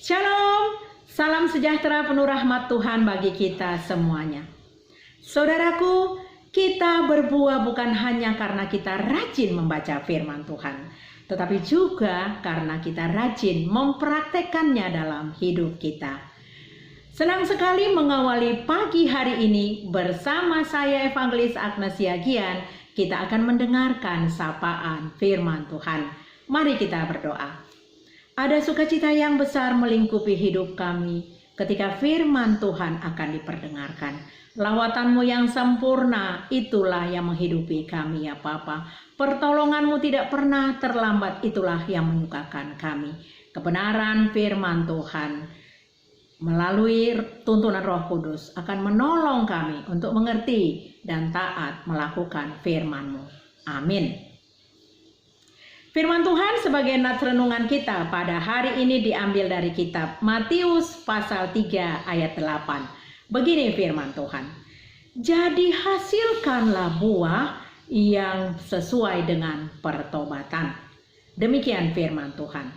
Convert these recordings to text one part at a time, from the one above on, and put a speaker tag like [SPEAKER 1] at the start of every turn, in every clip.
[SPEAKER 1] Shalom, salam sejahtera penuh rahmat Tuhan bagi kita semuanya. Saudaraku, kita berbuah bukan hanya karena kita rajin membaca firman Tuhan, tetapi juga karena kita rajin mempraktekkannya dalam hidup kita. Senang sekali mengawali pagi hari ini bersama saya Evangelis Agnes Yagian. Kita akan mendengarkan sapaan firman Tuhan. Mari kita berdoa. Ada sukacita yang besar melingkupi hidup kami ketika firman Tuhan akan diperdengarkan. Lawatan-Mu yang sempurna itulah yang menghidupi kami ya Bapa. Pertolongan-Mu tidak pernah terlambat, itulah yang menyukakan kami. Kebenaran firman Tuhan melalui tuntunan Roh Kudus akan menolong kami untuk mengerti dan taat melakukan firman-Mu. Amin. Firman Tuhan sebagai nats renungan kita pada hari ini diambil dari kitab Matius pasal 3 ayat 8. Begini firman Tuhan. Jadi hasilkanlah buah yang sesuai dengan pertobatan. Demikian firman Tuhan.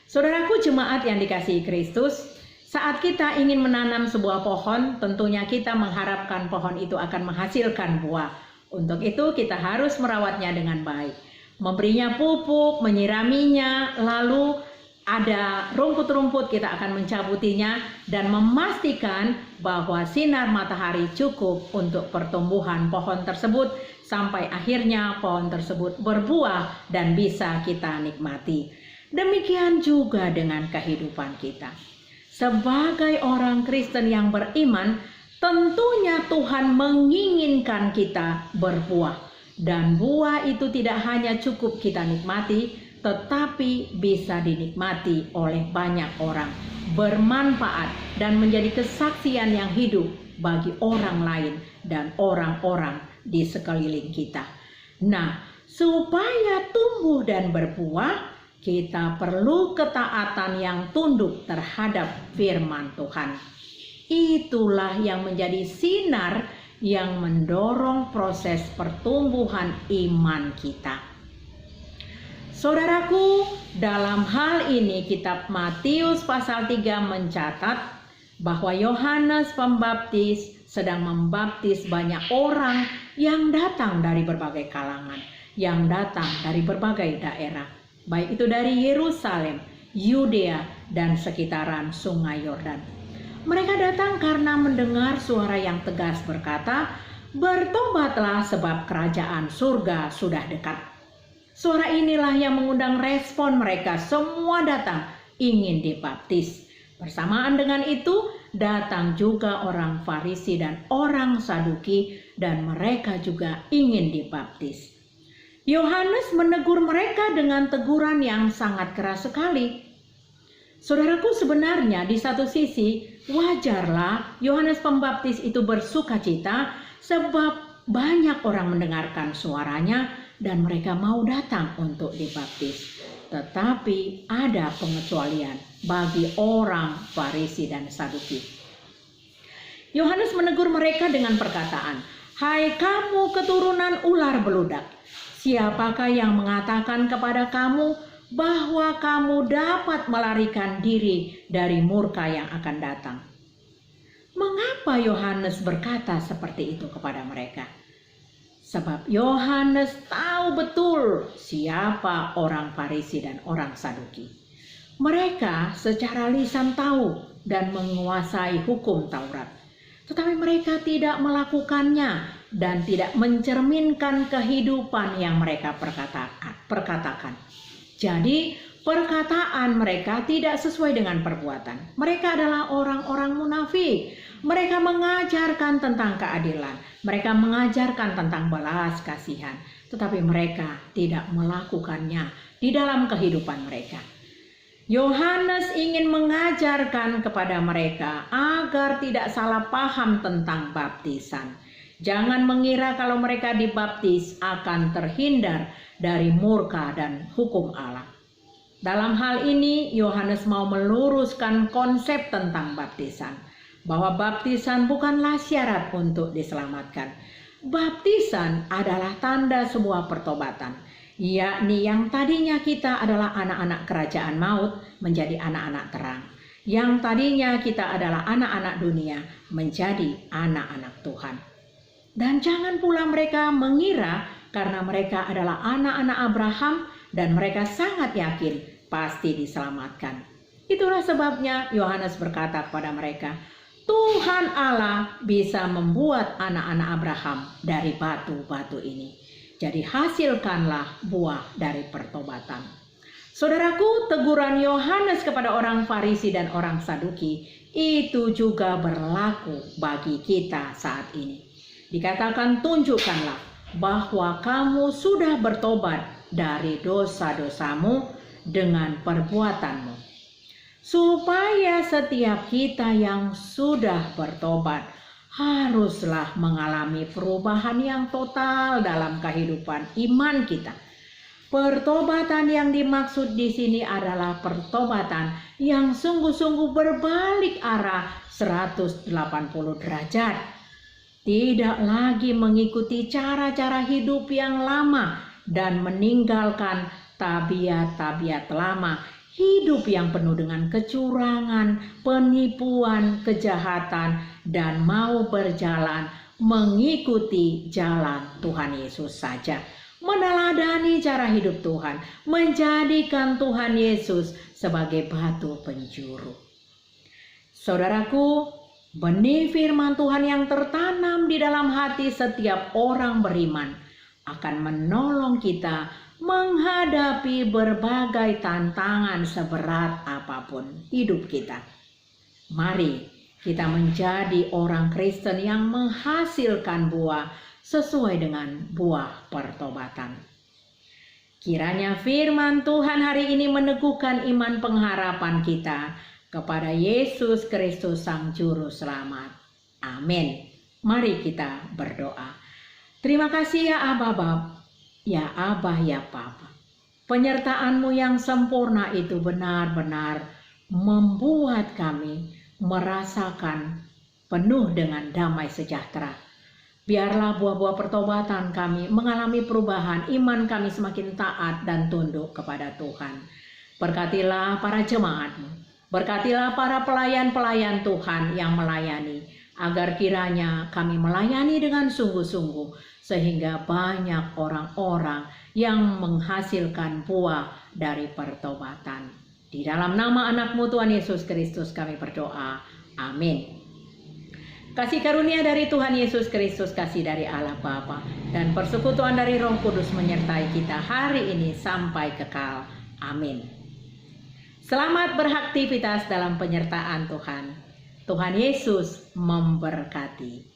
[SPEAKER 1] Saudaraku jemaat yang dikasihi Kristus, saat kita ingin menanam sebuah pohon, tentunya kita mengharapkan pohon itu akan menghasilkan buah. Untuk itu kita harus merawatnya dengan baik. Memberinya pupuk, menyiraminya, lalu ada rumput-rumput kita akan mencabutinya dan memastikan bahwa sinar matahari cukup untuk pertumbuhan pohon tersebut sampai akhirnya pohon tersebut berbuah dan bisa kita nikmati. Demikian juga dengan kehidupan kita. Sebagai orang Kristen yang beriman, tentunya Tuhan menginginkan kita berbuah. Dan buah itu tidak hanya cukup kita nikmati, tetapi bisa dinikmati oleh banyak orang, bermanfaat dan menjadi kesaksian yang hidup bagi orang lain dan orang-orang di sekeliling kita. Nah, supaya tumbuh dan berbuah, kita perlu ketaatan yang tunduk terhadap firman Tuhan. Itulah yang menjadi sinar yang mendorong proses pertumbuhan iman kita. Saudaraku, dalam hal ini kitab Matius pasal 3 mencatat bahwa Yohanes Pembaptis sedang membaptis banyak orang yang datang dari berbagai kalangan, yang datang dari berbagai daerah, baik itu dari Yerusalem, Yudea, dan sekitaran Sungai Yordan. Mereka datang karena mendengar suara yang tegas berkata, "Bertobatlah sebab kerajaan surga sudah dekat." Suara inilah yang mengundang respon mereka. Semua datang ingin dibaptis. Bersamaan dengan itu, datang juga orang Farisi dan orang Saduki dan mereka juga ingin dibaptis. Yohanes menegur mereka dengan teguran yang sangat keras sekali. Saudaraku, sebenarnya di satu sisi wajarlah Yohanes Pembaptis itu bersukacita sebab banyak orang mendengarkan suaranya dan mereka mau datang untuk dibaptis. Tetapi ada pengecualian bagi orang Farisi dan Saduki. Yohanes menegur mereka dengan perkataan, "Hai kamu keturunan ular beludak, siapakah yang mengatakan kepada kamu bahwa kamu dapat melarikan diri dari murka yang akan datang?" Mengapa Yohanes berkata seperti itu kepada mereka? Sebab Yohanes tahu betul siapa orang Farisi dan orang Saduki. Mereka secara lisan tahu dan menguasai hukum Taurat, tetapi mereka tidak melakukannya dan tidak mencerminkan kehidupan yang mereka perkatakan. Jadi perkataan mereka tidak sesuai dengan perbuatan. Mereka adalah orang-orang munafik. Mereka mengajarkan tentang keadilan. Mereka mengajarkan tentang belas kasihan. Tetapi mereka tidak melakukannya di dalam kehidupan mereka. Yohanes ingin mengajarkan kepada mereka agar tidak salah paham tentang baptisan. Jangan mengira kalau mereka dibaptis akan terhindar dari murka dan hukum Allah. Dalam hal ini Yohanes mau meluruskan konsep tentang baptisan, bahwa baptisan bukanlah syarat untuk diselamatkan. Baptisan adalah tanda sebuah pertobatan, yakni yang tadinya kita adalah anak-anak kerajaan maut menjadi anak-anak terang. Yang tadinya kita adalah anak-anak dunia menjadi anak-anak Tuhan. Dan jangan pula mereka mengira karena mereka adalah anak-anak Abraham dan mereka sangat yakin pasti diselamatkan. Itulah sebabnya Yohanes berkata kepada mereka, Tuhan Allah bisa membuat anak-anak Abraham dari batu-batu ini. Jadi hasilkanlah buah dari pertobatan. Saudaraku, teguran Yohanes kepada orang Farisi dan orang Saduki itu juga berlaku bagi kita saat ini. Dikatakan, tunjukkanlah bahwa kamu sudah bertobat dari dosa-dosamu dengan perbuatanmu. Supaya setiap kita yang sudah bertobat haruslah mengalami perubahan yang total dalam kehidupan iman kita. Pertobatan yang dimaksud di sini adalah pertobatan yang sungguh-sungguh berbalik arah 180 derajat. Tidak lagi mengikuti cara-cara hidup yang lama dan meninggalkan tabiat-tabiat lama. Hidup yang penuh dengan kecurangan, penipuan, kejahatan, dan mau berjalan mengikuti jalan Tuhan Yesus saja. Meneladani cara hidup Tuhan, menjadikan Tuhan Yesus sebagai batu penjuru. Saudaraku, benih firman Tuhan yang tertanam di dalam hati setiap orang beriman akan menolong kita menghadapi berbagai tantangan seberat apapun hidup kita. Mari kita menjadi orang Kristen yang menghasilkan buah sesuai dengan buah pertobatan. Kiranya firman Tuhan hari ini meneguhkan iman pengharapan kita kepada Yesus Kristus Sang Juru Selamat. Amin. Mari kita berdoa. Terima kasih ya Aba Bapa, ya Abah ya Papa. Penyertaan-Mu yang sempurna itu benar-benar membuat kami merasakan penuh dengan damai sejahtera. Biarlah buah-buah pertobatan kami mengalami perubahan, iman kami semakin taat dan tunduk kepada Tuhan. Berkatilah para jemaat-Mu, berkatilah para pelayan-pelayan Tuhan yang melayani, agar kiranya kami melayani dengan sungguh-sungguh, sehingga banyak orang-orang yang menghasilkan buah dari pertobatan. Di dalam nama anak-Mu Tuhan Yesus Kristus kami berdoa. Amin. Kasih karunia dari Tuhan Yesus Kristus, kasih dari Allah Bapa, dan persekutuan dari Roh Kudus menyertai kita hari ini sampai kekal. Amin. Selamat beraktivitas dalam penyertaan Tuhan. Tuhan Yesus memberkati.